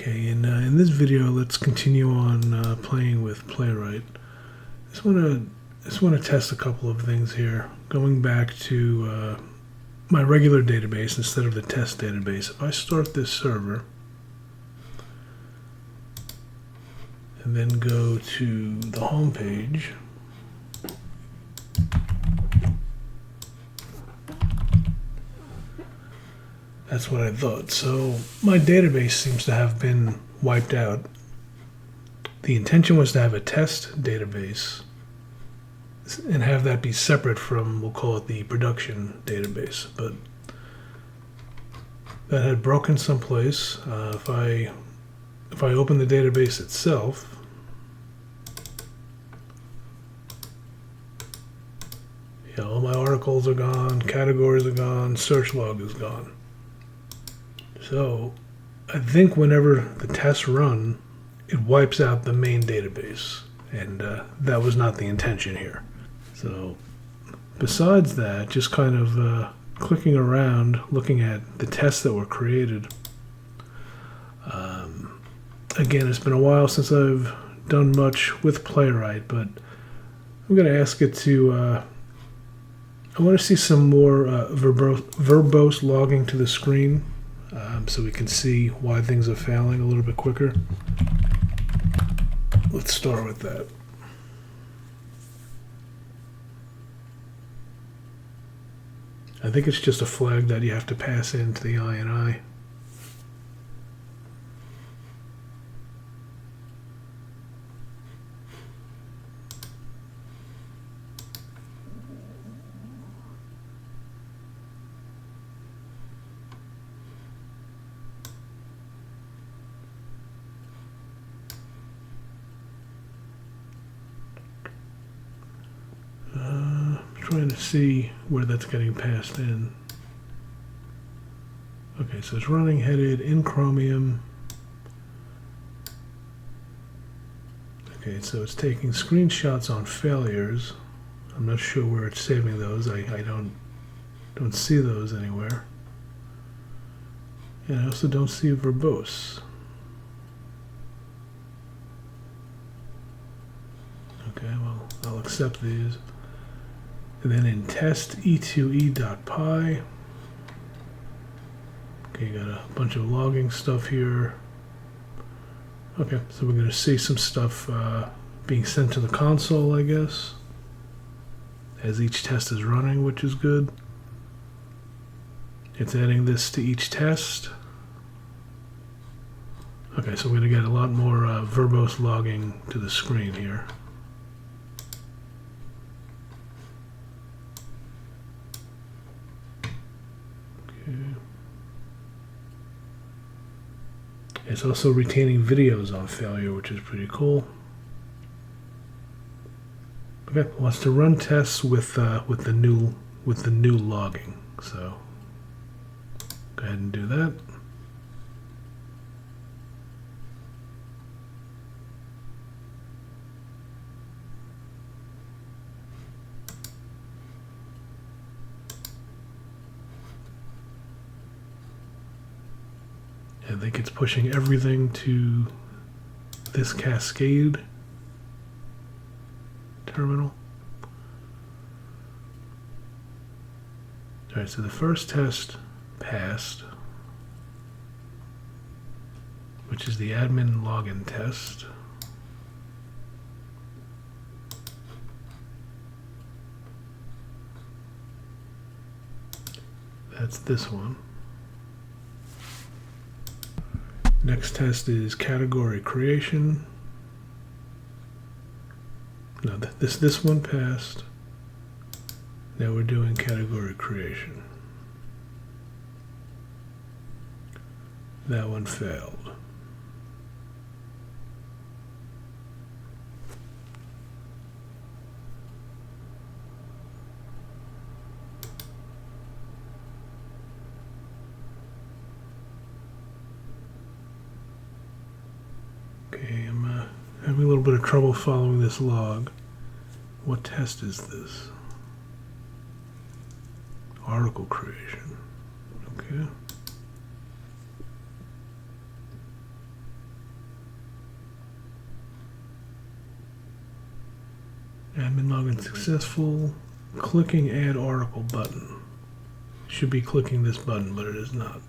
Okay, in this video, let's continue on playing with Playwright. I just want to test a couple of things here. Going back to my regular database instead of the test database. If I start this server and then go to the home page, that's what I thought. So my database seems to have been wiped out. The intention was to have a test database and have that be separate from, we'll call it the production database, but that had broken someplace. If I open the database itself, all my articles are gone, categories are gone, search log is gone. So I think whenever the tests run, it wipes out the main database, and that was not the intention here. So besides that, just kind of clicking around, looking at the tests that were created. Again, it's been a while since I've done much with Playwright, but I'm going to ask it to, I want to see some more verbose logging to the screen, so we can see why things are failing a little bit quicker. Let's start with that. I think it's just a flag that you have to pass into the INI. Trying to see where that's getting passed in. Okay, so it's running headed in Chromium. Okay, so it's taking screenshots on failures. I'm not sure where it's saving those. I don't see those anywhere. And I also don't see verbose. Okay, well, I'll accept these. And then in test e2e.py, okay, you got a bunch of logging stuff here. Okay, so we're going to see some stuff being sent to the console, I guess, as each test is running, which is good. It's adding this to each test. Okay, so we're going to get a lot more verbose logging to the screen here. It's also retaining videos on failure, which is pretty cool. Okay, it wants to run tests with the new logging. So go ahead and do that. I think it's pushing everything to this Cascade terminal. Alright, so the first test passed, which is the admin login test. That's this one. Next test is category creation. No, this one passed. Now we're doing category creation. That one failed. Okay, I'm having a little bit of trouble following this log. What test is this? Article creation. Okay. Admin login successful. Clicking add article button. Should be clicking this button, but it is not.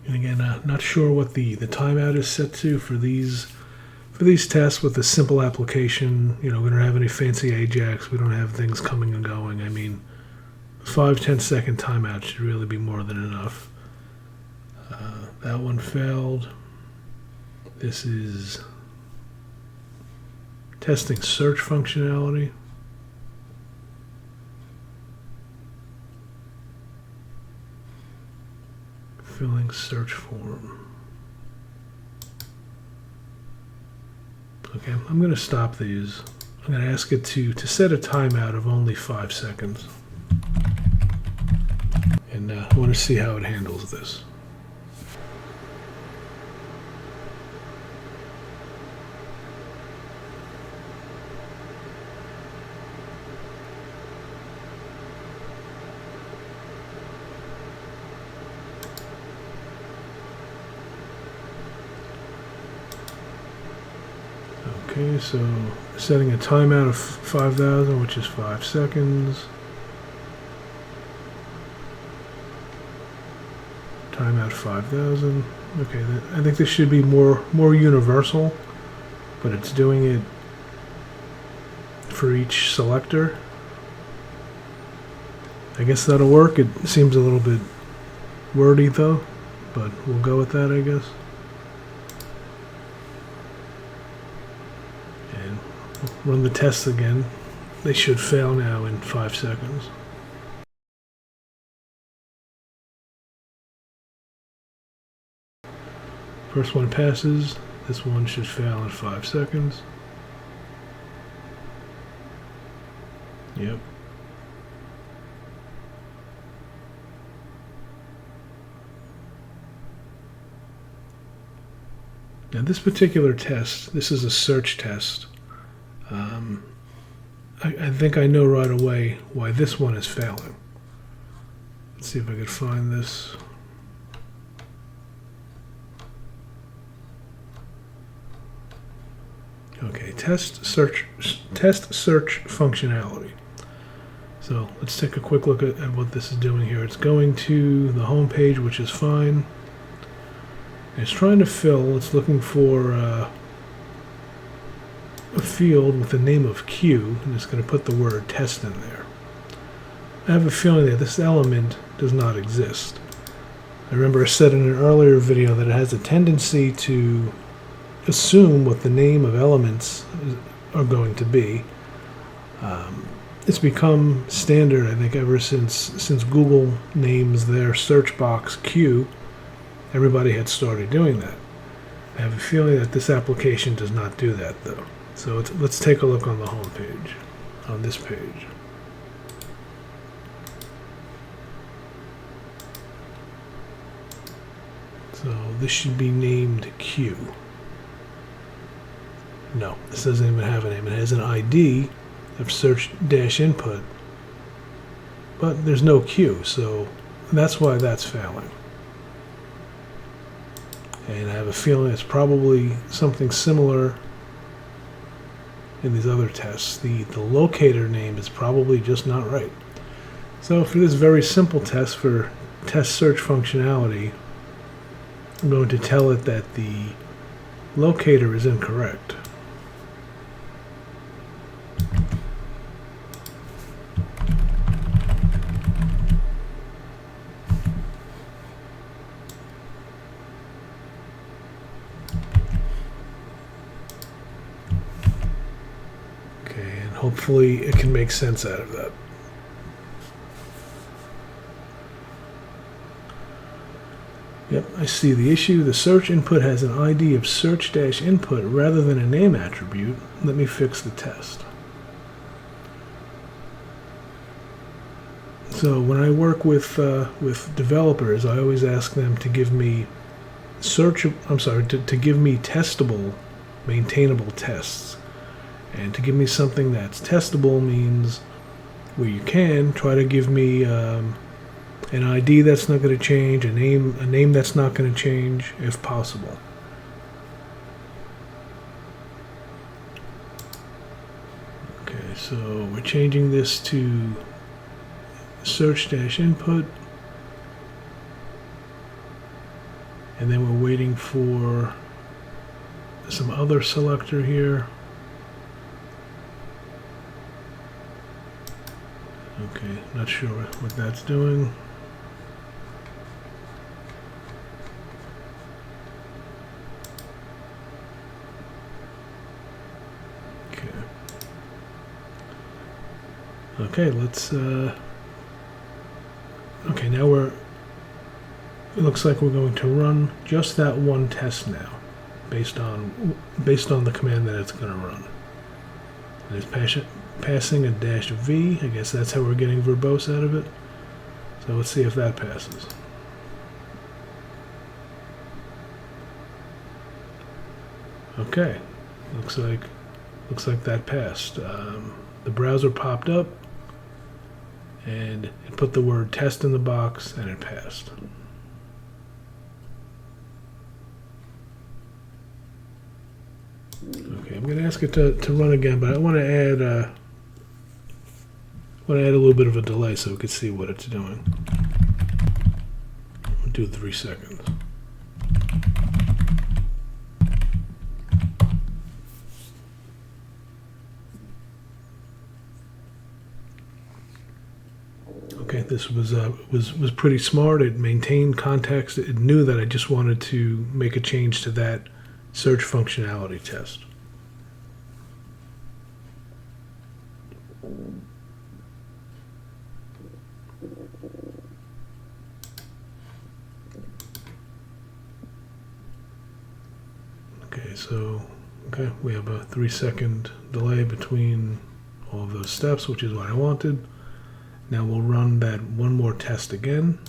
And again, not sure what the timeout is set to for these tests with a simple application. You know, we don't have any fancy Ajax. We don't have things coming and going. I mean, 5-10 second timeout should really be more than enough. That one failed. This is testing search functionality. Filling search form. Okay, I'm going to stop these. I'm going to ask it to set a timeout of only 5 seconds. And I want to see how it handles this. Okay, so setting a timeout of 5,000, which is 5 seconds. Timeout 5,000. Okay, I think this should be more universal, but it's doing it for each selector. I guess that'll work. It seems a little bit wordy though, but we'll go with that, I guess. Run the tests again. They should fail now in 5 seconds. First one passes. This one should fail in 5 seconds. Yep. Now this particular test, this is a search test. I think I know right away why this one is failing. Let's see if I could find this. Okay, test search functionality. So let's take a quick look at what this is doing here. It's going to the home page, which is fine. It's trying to fill. It's looking for a field with the name of Q, and it's going to put the word test in there. I have a feeling that this element does not exist. I remember I said in an earlier video that it has a tendency to assume what the name of elements are going to be. It's become standard, I think, ever since Google names their search box Q. Everybody had started doing that. I have a feeling that this application does not do that, though. So let's take a look on the home page, on this page. So this should be named Q. No, this doesn't even have a name. It has an ID of search-input, but there's no Q, so that's why that's failing. And I have a feeling it's probably something similar in these other tests. The locator name is probably just not right. So for this very simple test for test search functionality, I'm going to tell it that the locator is incorrect. Hopefully it can make sense out of that. Yep, I see the issue. The search input has an ID of search-input rather than a name attribute. Let me fix the test. So when I work with developers, I always ask them to give me to give me testable, maintainable tests. And to give me something that's testable means, where you can, try to give me An ID that's not going to change, a name that's not going to change, if possible. Okay, so we're changing this to search-input, and then we're waiting for some other selector here. Okay, not sure what that's doing. Okay, let's, okay, now it looks like we're going to run just that one test now, based on the command that it's going to run. And it's passing a -v, I guess that's how we're getting verbose out of it. So let's see if that passes. Okay, looks like that passed. The browser popped up, and it put the word test in the box, and it passed. Okay, I'm going to ask it to run again, but I want to add a little bit of a delay so we can see what it's doing. We'll do 3 seconds. Okay, this was pretty smart. It maintained context. It knew that I just wanted to make a change to that search functionality test. Okay, so we have a 3-second delay between all of those steps, which is what I wanted. Now we'll run that one more test again.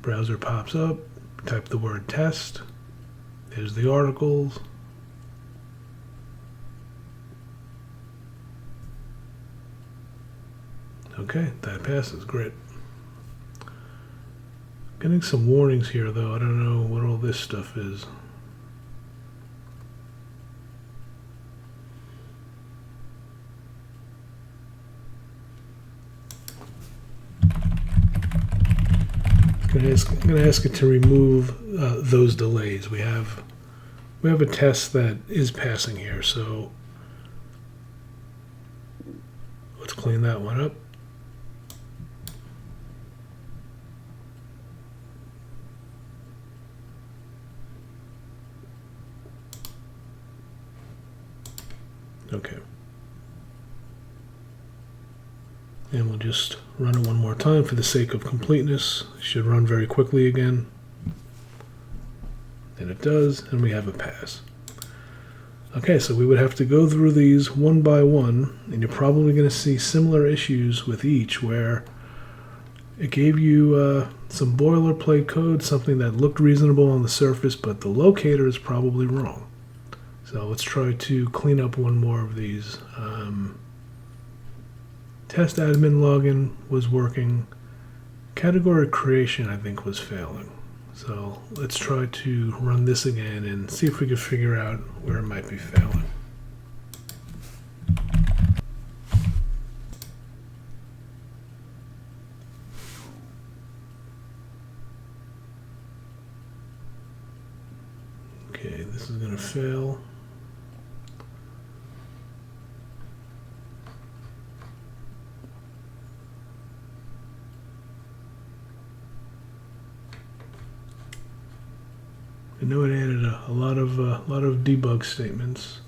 Browser pops up, type the word test. There's the articles. Okay, that passes, great. Getting some warnings here though, I don't know what all this stuff is. I'm going to ask it to remove those delays. We have a test that is passing here, so let's clean that one up. Okay. And we'll just run it one more time for the sake of completeness. It should run very quickly again. And it does, and we have a pass. Okay, so we would have to go through these one by one, and you're probably going to see similar issues with each where it gave you some boilerplate code, something that looked reasonable on the surface, but the locator is probably wrong. So let's try to clean up one more of these. Test admin login was working. Category creation, I think, was failing. So let's try to run this again and see if we can figure out where it might be failing. Okay, this is going to fail. I know it added a lot of debug statements.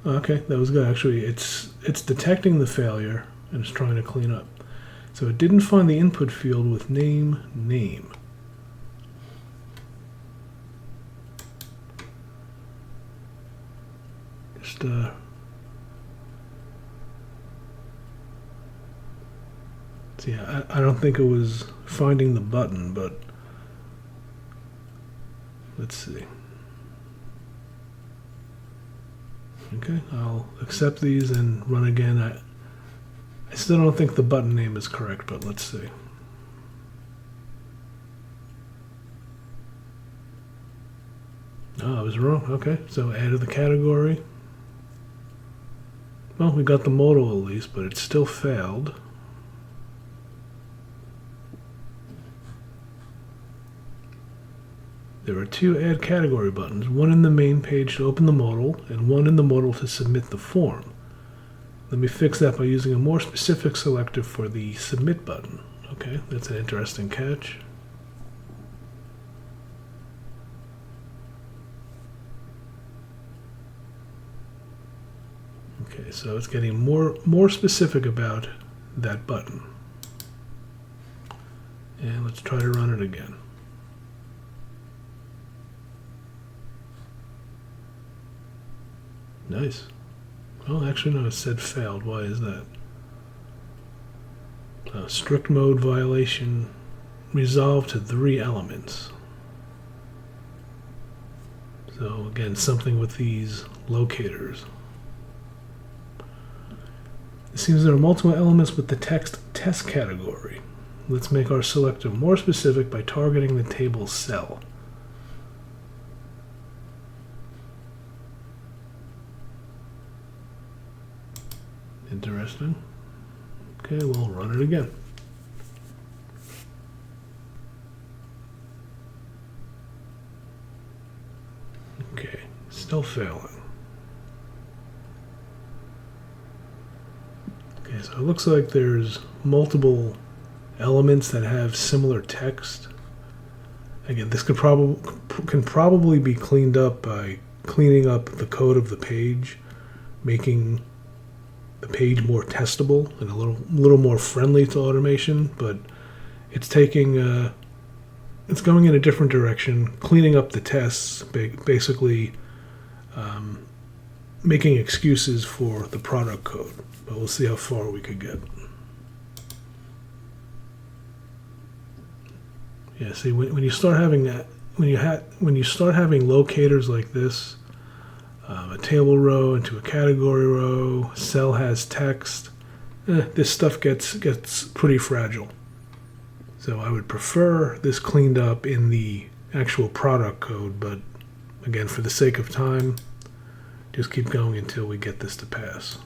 Okay, that was good. Actually, it's detecting the failure and it's trying to clean up. So it didn't find the input field with name. Just see, I don't think it was finding the button, but let's see. Okay, I'll accept these and run again. I still don't think the button name is correct, but let's see. Oh, I was wrong. Okay, so added the category. Well, we got the modal at least, but it still failed. There are two add category buttons, one in the main page to open the modal and one in the modal to submit the form. Let me fix that by using a more specific selector for the submit button. Okay, that's an interesting catch. Okay, so it's getting more specific about that button. And let's try to run it again. Nice. Oh, actually, no, it said failed. Why is that? Strict mode violation resolved to 3 elements. So, again, something with these locators. It seems there are multiple elements with the text test category. Let's make our selector more specific by targeting the table cell. Interesting. Okay, we'll run it again. Okay, still failing. Okay, so it looks like there's multiple elements that have similar text. Again, this can probably be cleaned up by cleaning up the code of the page, making the page more testable and a little more friendly to automation, but it's taking it's going in a different direction, cleaning up the tests, basically making excuses for the product code. But we'll see how far we could get. Yeah, see, when you start having that, when you start having locators like this, a table row into a category row, cell has text, this stuff gets pretty fragile. So I would prefer this cleaned up in the actual product code, but again, for the sake of time, just keep going until we get this to pass.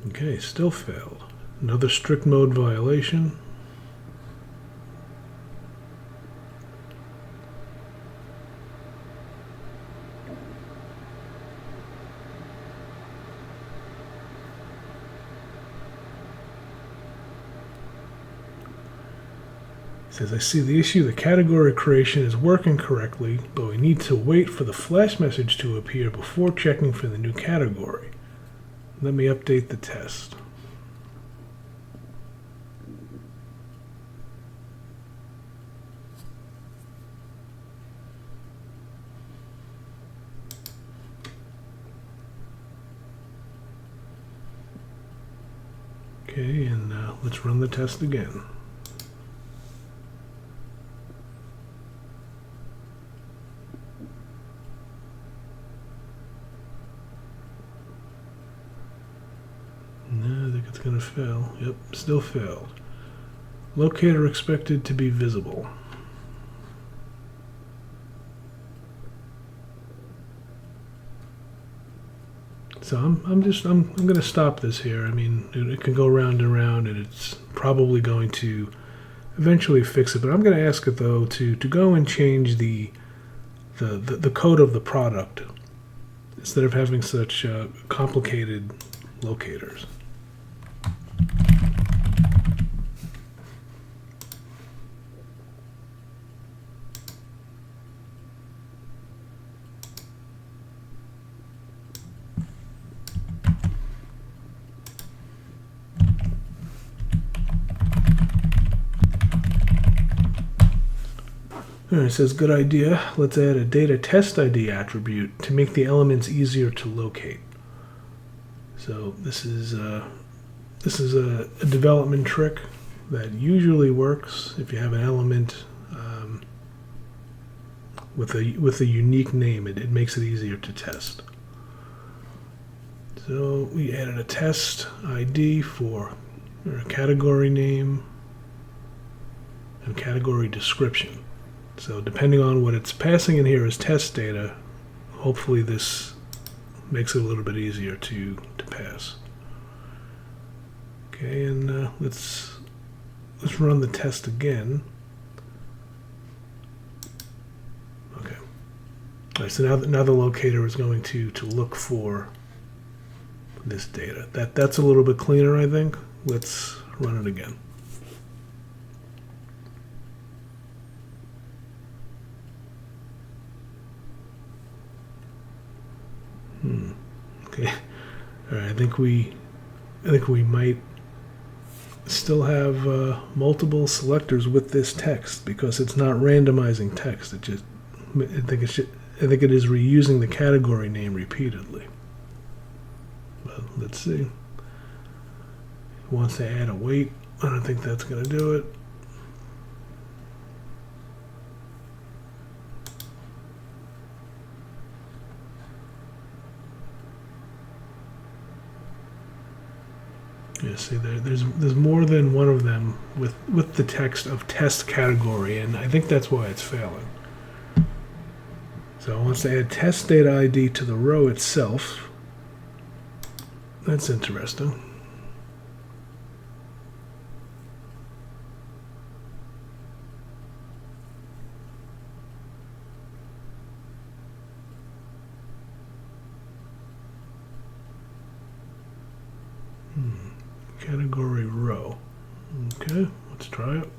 Okay, still failed. Another strict mode violation. It says, I see the issue. The category creation is working correctly, but we need to wait for the flash message to appear before checking for the new category. Let me update the test. Okay, and let's run the test again. No, I think it's going to fail. Yep, still failed. Locator expected to be visible. So I'm going to stop this here. I mean, it can go round and round, and it's probably going to eventually fix it. But I'm going to ask it though to go and change the code of the product instead of having such complicated locators. It says, good idea. Let's add a data test ID attribute to make the elements easier to locate. So this is a development trick that usually works. If you have an element with a unique name. It makes it easier to test. So we added a test ID for a category name and category description. So depending on what it's passing in here as test data, hopefully this makes it a little bit easier to pass. Okay, and let's run the test again. Okay. All right, so now the locator is going to look for this data. That's a little bit cleaner, I think. Let's run it again. Okay. All right. I think we might still have multiple selectors with this text because it's not randomizing text. I think it is reusing the category name repeatedly. But let's see. It wants to add a weight. I don't think that's going to do it. Yeah, see, there's more than one of them with the text of test category, and I think that's why it's failing. So it wants to add test data ID to the row itself. That's interesting. Category row. Okay, let's try it.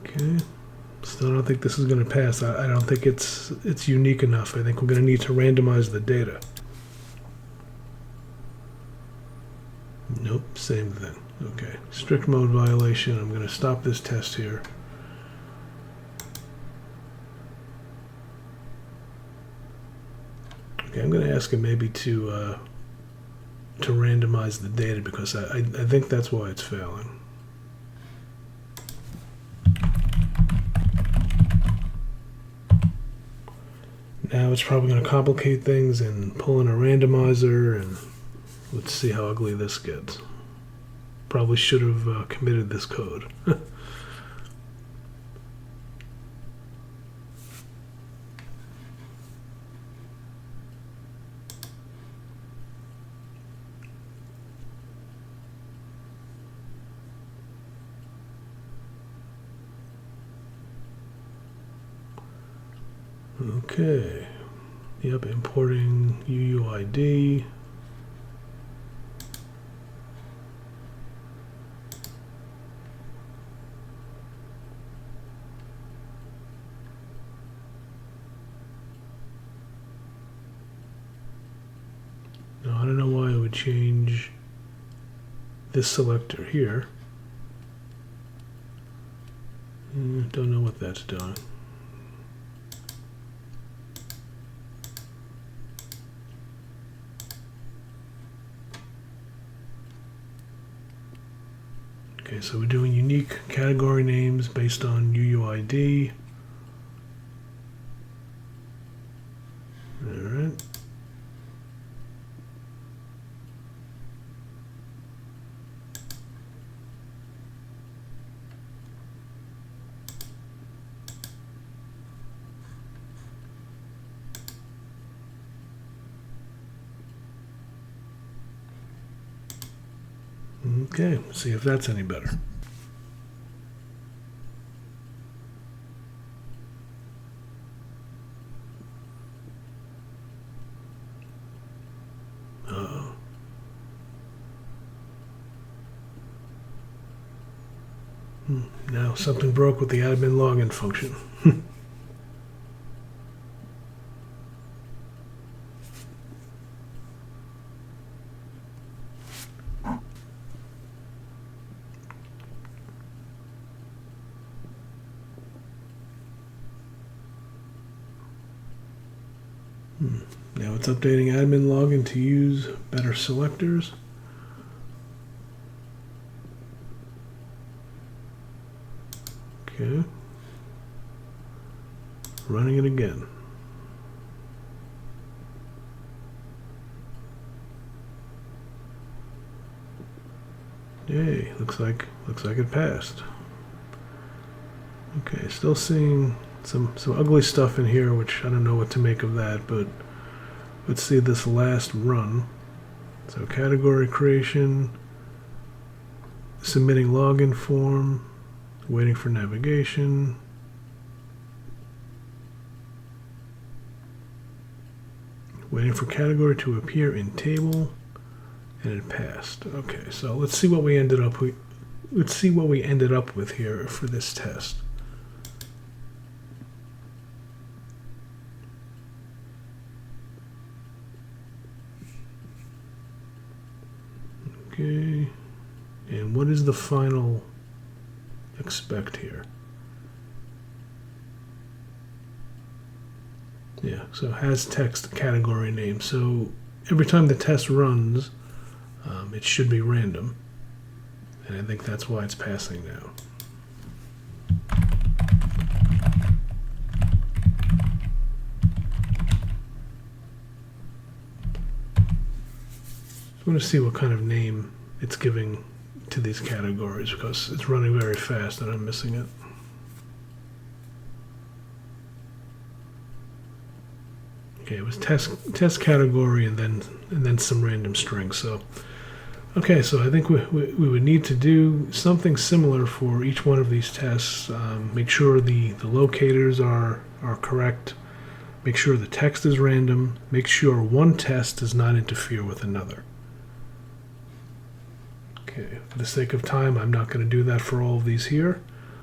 Okay. Still don't think this is going to pass. I don't think it's unique enough. I think we're going to need to randomize the data. Nope, same thing. Okay, strict mode violation. I'm going to stop this test here. Okay, I'm going to ask it maybe to randomize the data because I think that's why it's failing. Now it's probably going to complicate things and pull in a randomizer, and let's see how ugly this gets. Probably should have committed this code. Okay. Yep, importing UUID. Now, I don't know why I would change this selector here. Don't know what that's doing. Okay, so we're doing unique category names based on UUID. All right. Okay, let's see if that's any better. Uh-oh. Now something broke with the admin login function. Now it's updating admin login to use better selectors. Okay. Running it again. Yay, looks like it passed. Okay, still seeing some ugly stuff in here, which I don't know what to make of that, but let's see this last run. So category creation, submitting login form, waiting for navigation. Waiting for category to appear in table, and it passed. Okay, so let's see what we ended up with. Let's see what we ended up with here for this test. Okay, and what is the final expect here? Yeah, so has text category name. So every time the test runs, it should be random. And I think that's why it's passing now. I want to see what kind of name it's giving to these categories because it's running very fast and I'm missing it. Okay, it was test category and then some random strings. So, okay, so I think we would need to do something similar for each one of these tests. Make sure the locators are correct. Make sure the text is random. Make sure one test does not interfere with another. Okay, for the sake of time, I'm not going to do that for all of these here.